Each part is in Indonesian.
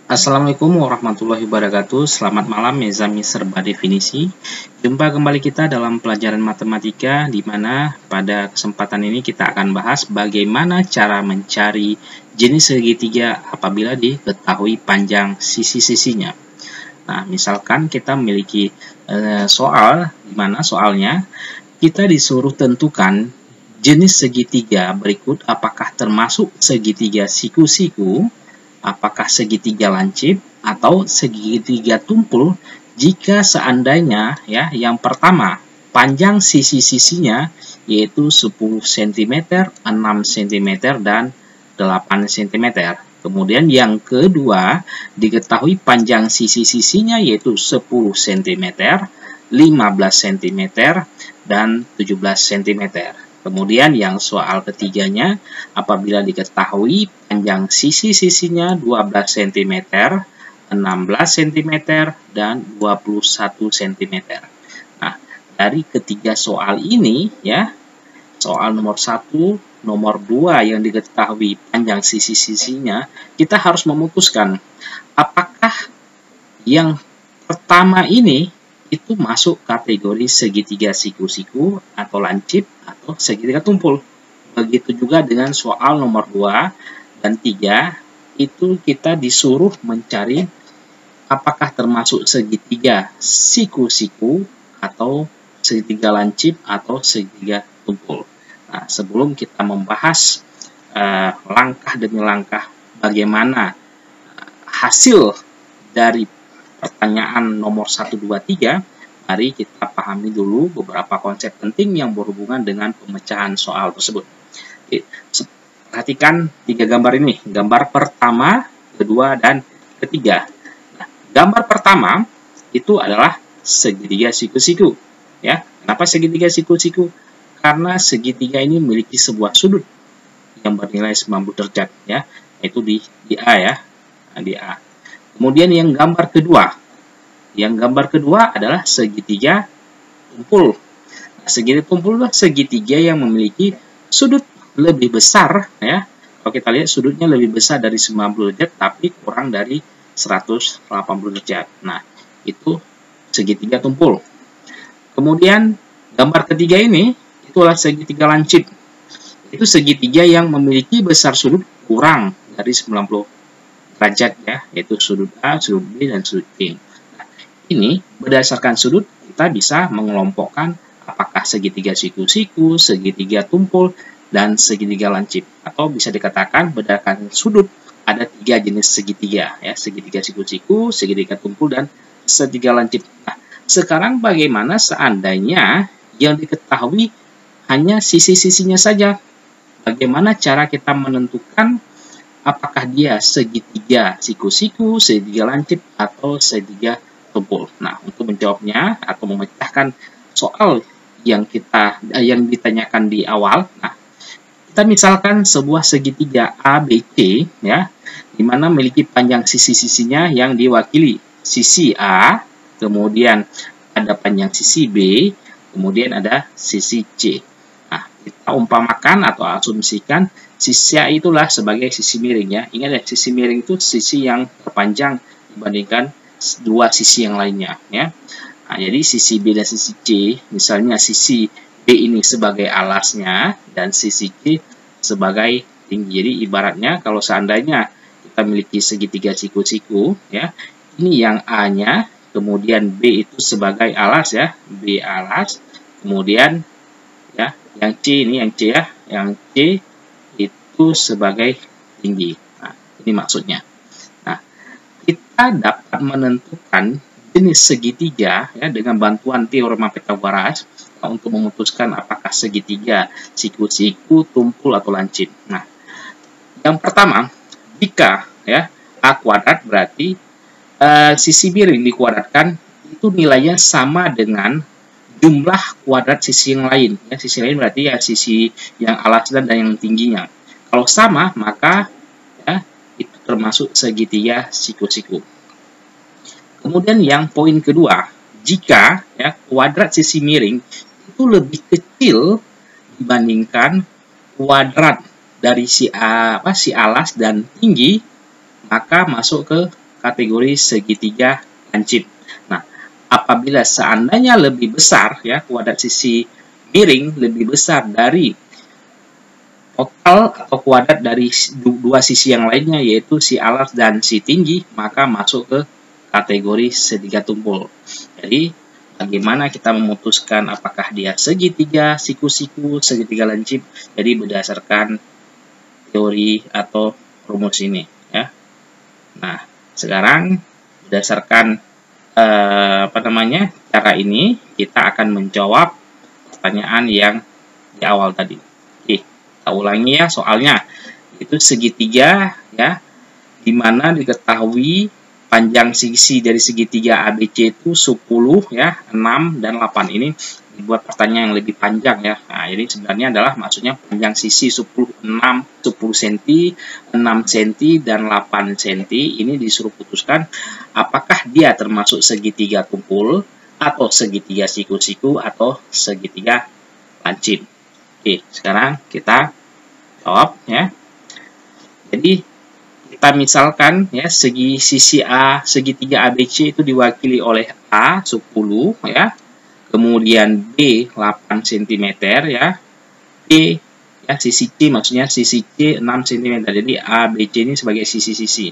Assalamualaikum warahmatullahi wabarakatuh. Selamat malam Mezami Serba Definisi. Jumpa kembali kita dalam pelajaran matematika, di mana pada kesempatan ini kita akan bahas bagaimana cara mencari jenis segitiga apabila diketahui panjang sisi-sisinya. Nah, misalkan kita memiliki soal, di mana soalnya kita disuruh tentukan jenis segitiga berikut apakah termasuk segitiga siku-siku, apakah segitiga lancip atau segitiga tumpul jika seandainya yang pertama panjang sisi-sisinya yaitu 10 cm, 6 cm dan 8 cm. Kemudian yang kedua diketahui panjang sisi-sisinya yaitu 10 cm, 15 cm dan 17 cm. Kemudian yang soal ketiganya, apabila diketahui panjang sisi-sisinya 12 cm, 16 cm, dan 21 cm. Nah, dari ketiga soal ini, soal nomor 1, nomor 2 yang diketahui panjang sisi-sisinya, kita harus memutuskan apakah yang pertama ini itu masuk kategori segitiga siku-siku atau lancip atau segitiga tumpul. Begitu juga dengan soal nomor 2 dan 3, itu kita disuruh mencari apakah termasuk segitiga siku-siku atau segitiga lancip atau segitiga tumpul. Nah, sebelum kita membahas langkah demi langkah bagaimana hasil dari pertanyaan nomor 1, 2, 3, mari kita pahami dulu beberapa konsep penting yang berhubungan dengan pemecahan soal tersebut. Perhatikan 3 gambar ini, gambar pertama, kedua, dan ketiga. Nah, gambar pertama itu adalah segitiga siku-siku. Kenapa segitiga siku-siku? Karena segitiga ini memiliki sebuah sudut yang bernilai 90 derajat, yaitu di A, di A. Kemudian yang gambar kedua adalah segitiga tumpul. Nah, segitiga tumpul adalah segitiga yang memiliki sudut lebih besar, Kalau kita lihat sudutnya lebih besar dari 90 derajat tapi kurang dari 180 derajat. Nah, itu segitiga tumpul. Kemudian gambar ketiga ini itulah segitiga lancip. Itu segitiga yang memiliki besar sudut kurang dari 90 derajat, yaitu sudut A, sudut B, dan sudut B. Nah, ini berdasarkan sudut kita bisa mengelompokkan apakah segitiga siku-siku, segitiga tumpul, dan segitiga lancip. Atau bisa dikatakan berdasarkan sudut ada 3 jenis segitiga, segitiga siku-siku, segitiga tumpul, dan segitiga lancip. Nah, sekarang bagaimana seandainya yang diketahui hanya sisi-sisinya saja? Bagaimana cara kita menentukan apakah dia segitiga siku-siku, segitiga lancip, atau segitiga tumpul? Nah, untuk menjawabnya atau memecahkan soal yang ditanyakan di awal, kita misalkan sebuah segitiga ABC, di mana memiliki panjang sisi-sisinya yang diwakili sisi A, kemudian ada panjang sisi B, kemudian ada sisi C. Nah, kita umpamakan atau asumsikan sisi A itulah sebagai sisi miring, Ingat ya, sisi miring itu sisi yang terpanjang dibandingkan dua sisi yang lainnya, Nah, jadi sisi B dan sisi C, misalnya sisi B ini sebagai alasnya dan sisi C sebagai tinggi. Jadi ibaratnya kalau seandainya kita memiliki segitiga siku-siku, ini yang A-nya, kemudian B itu sebagai alas, B alas, kemudian yang C ini yang C, yang C itu sebagai tinggi. Nah, ini maksudnya. Nah, kita dapat menentukan jenis segitiga dengan bantuan teorema Pythagoras untuk memutuskan apakah segitiga siku-siku, tumpul, atau lancip. Nah, yang pertama, jika A kuadrat berarti sisi miring dikuadratkan itu nilainya sama dengan jumlah kuadrat sisi yang lain. Sisi lain berarti sisi yang alas dan yang tingginya. Kalau sama, maka itu termasuk segitiga siku-siku. Kemudian yang poin kedua, jika kuadrat sisi miring itu lebih kecil dibandingkan kuadrat dari si alas dan tinggi, maka masuk ke kategori segitiga lancip. Nah, apabila seandainya lebih besar ya, kuadrat sisi miring lebih besar dari total atau kuadrat dari dua sisi yang lainnya, yaitu si alas dan si tinggi, maka masuk ke kategori segitiga tumpul. Jadi bagaimana kita memutuskan apakah dia segitiga siku-siku, segitiga lancip? Jadi berdasarkan teori atau rumus ini ya. Nah, sekarang berdasarkan cara ini kita akan menjawab pertanyaan yang di awal tadi. Oke, kita ulangi ya soalnya. Itu segitiga ya, dimana diketahui panjang sisi dari segitiga ABC itu 10 ya, 6 dan 8. Ini dibuat pertanyaan yang lebih panjang ya. Nah, ini sebenarnya adalah maksudnya panjang sisi 10 cm, 6 cm dan 8 cm. Ini disuruh putuskan apakah dia termasuk segitiga tumpul atau segitiga siku-siku atau segitiga lancip. Oke, sekarang kita jawab ya. Jadi kita misalkan ya, sisi A segitiga ABC itu diwakili oleh A 10 ya, kemudian B 8 cm ya, B ya sisi C, maksudnya sisi C 6 cm. Jadi A, B, C ini sebagai sisi-sisi.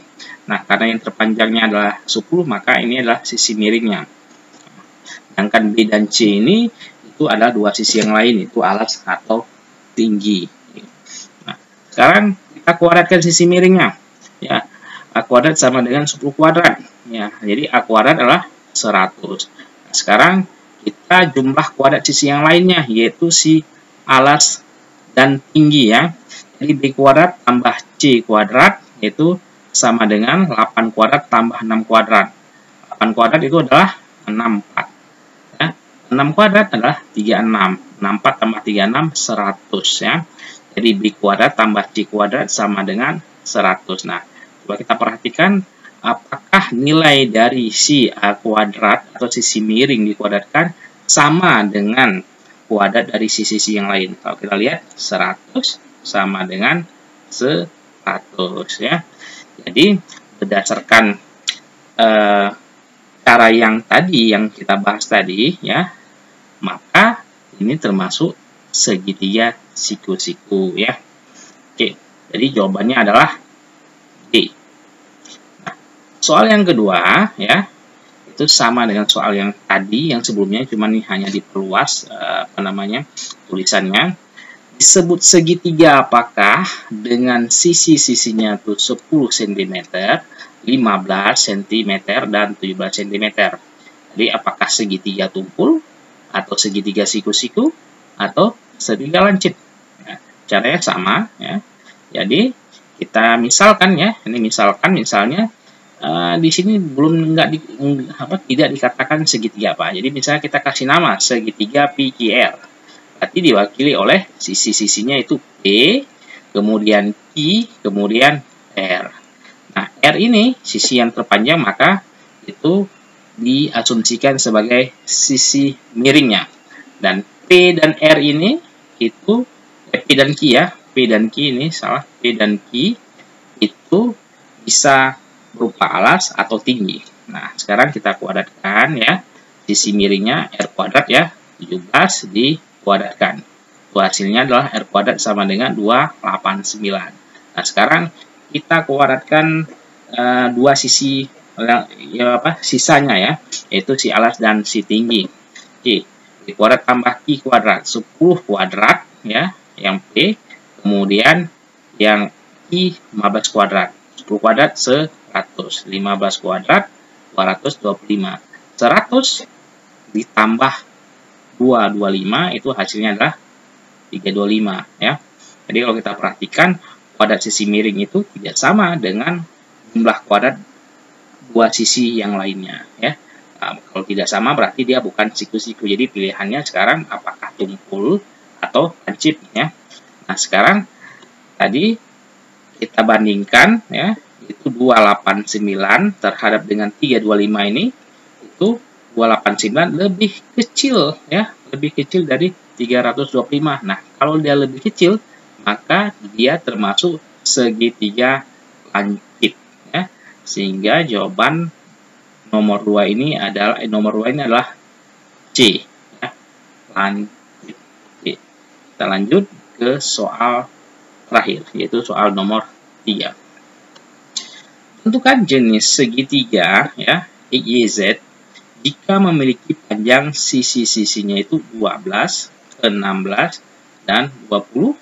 Nah, karena yang terpanjangnya adalah 10, maka ini adalah sisi miringnya. Sedangkan B dan C ini itu adalah dua sisi yang lain, itu alas atau tinggi. Nah, sekarang kita kuadratkan sisi miringnya. Ya, A kuadrat sama dengan 10 kuadrat. Ya, jadi A kuadrat adalah 100. Nah, sekarang kita jumlah kuadrat sisi yang lainnya, yaitu si alas dan tinggi ya. Jadi B kuadrat tambah C kuadrat itu sama dengan 8 kuadrat tambah 6 kuadrat. 8 kuadrat itu adalah 64. Ya, 6 kuadrat adalah 36. 64 tambah 36, 100 ya. Jadi B kuadrat tambah C kuadrat sama dengan 100. Nah, coba kita perhatikan apakah nilai dari si A kuadrat atau sisi miring dikuadratkan sama dengan kuadrat dari sisi-sisi yang lain. Kalau kita lihat 100 sama dengan 100 ya. Jadi berdasarkan cara yang tadi yang kita bahas tadi ya, maka ini termasuk segitiga siku-siku ya. Oke, jadi jawabannya adalah D. Nah, soal yang kedua ya, itu sama dengan soal yang tadi yang sebelumnya, cuman ini hanya diperluas tulisannya. Disebut segitiga apakah dengan sisi-sisinya itu 10 cm, 15 cm dan 17 cm. Jadi apakah segitiga tumpul atau segitiga siku-siku atau segitiga lancip? Nah, caranya sama ya. Jadi kita misalkan ya, ini misalkan misalnya di sini tidak dikatakan segitiga apa. Jadi misalnya kita kasih nama segitiga PQR. Berarti diwakili oleh sisi-sisinya itu P, kemudian Q, kemudian R. Nah, R ini sisi yang terpanjang, maka itu diasumsikan sebagai sisi miringnya. Dan P dan R ini itu P dan Q ya. P dan Q ini salah. P dan Q itu bisa berupa alas atau tinggi. Nah, sekarang kita kuadratkan ya. Sisi miringnya R kuadrat ya, 17 dikuadratkan. Itu hasilnya adalah R kuadrat sama dengan 289. Nah, sekarang kita kuadratkan dua sisi sisanya ya, yaitu si alas dan si tinggi. Oke, P kuadrat tambah Q kuadrat, 10 kuadrat ya, yang P, kemudian yang Q 15 kuadrat. 10 kuadrat 100, 15 kuadrat 225. 100 ditambah 225 itu hasilnya adalah 325 ya. Jadi kalau kita perhatikan kuadrat sisi miring itu tidak sama dengan jumlah kuadrat dua sisi yang lainnya ya. Nah, kalau tidak sama berarti dia bukan siku-siku. Jadi pilihannya sekarang apakah tumpul atau lancip ya. Nah, sekarang tadi kita bandingkan ya, itu 289 terhadap dengan 325 ini, itu 289 lebih kecil ya, lebih kecil dari 325. Nah, kalau dia lebih kecil, maka dia termasuk segitiga lancip ya. Sehingga jawaban nomor 2 ini adalah C. Ya. Lanjut. Oke. Kita lanjut ke soal terakhir, yaitu soal nomor 3. Tentukan jenis segitiga ya XYZ jika memiliki panjang sisi-sisinya itu 12, 16, dan 21.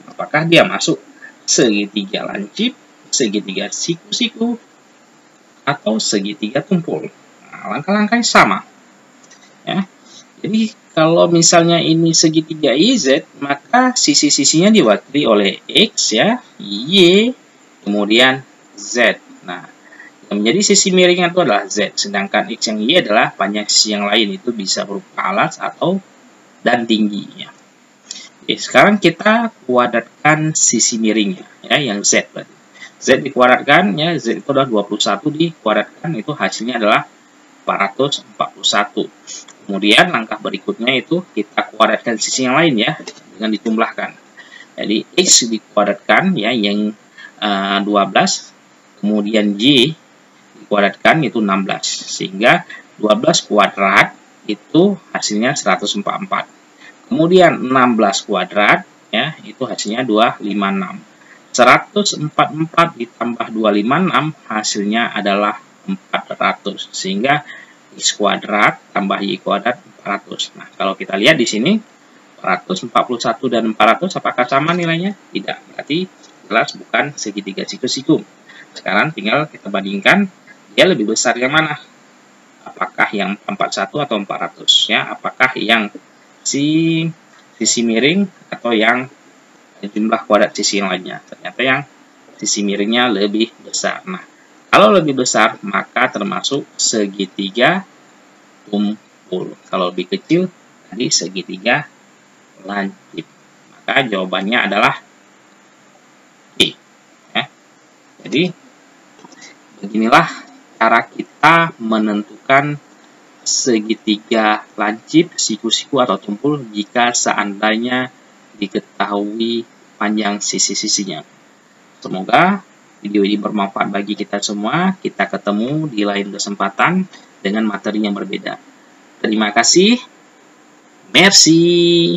Apakah dia masuk segitiga lancip, segitiga siku-siku, atau segitiga tumpul? Nah, langkah-langkahnya sama. Ya. Jadi kalau misalnya ini segitiga YZ, maka sisi-sisinya diwakili oleh X ya, Y, kemudian Z. Nah, yang menjadi sisi miringnya itu adalah Z, sedangkan X yang Y adalah panjang sisi yang lain, itu bisa berupa alas atau dan tingginya. Oke, sekarang kita kuadratkan sisi miringnya ya, yang Z berarti. Z dikuadratkan ya, Z itu adalah 21 dikuadratkan, itu hasilnya adalah 441. Kemudian langkah berikutnya itu kita kuadratkan sisi yang lain ya dengan dijumlahkan. Jadi X dikuadratkan ya yang 12, kemudian Y dikuadratkan itu 16, sehingga 12 kuadrat itu hasilnya 144. Kemudian 16 kuadrat ya itu hasilnya 256. 144 ditambah 256 hasilnya adalah 400, sehingga X kuadrat tambah Y kuadrat 400. Nah, kalau kita lihat di sini 441 dan 400 apakah sama nilainya? Tidak. Berarti jelas bukan segitiga siku-siku. Sekarang tinggal kita bandingkan dia lebih besar yang mana? Apakah yang 41 atau 400 ya? Apakah yang sisi miring atau yang jumlah kuadrat sisi yang lainnya? Ternyata yang sisi miringnya lebih besar. Nah, kalau lebih besar, maka termasuk segitiga tumpul. Kalau lebih kecil, tadi segitiga lancip. Maka jawabannya adalah B. Ya. Jadi, beginilah cara kita menentukan segitiga lancip, siku-siku, atau tumpul jika seandainya diketahui panjang sisi-sisinya. Semoga video ini bermanfaat bagi kita semua. Kita ketemu di lain kesempatan dengan materi yang berbeda. Terima kasih. Merci.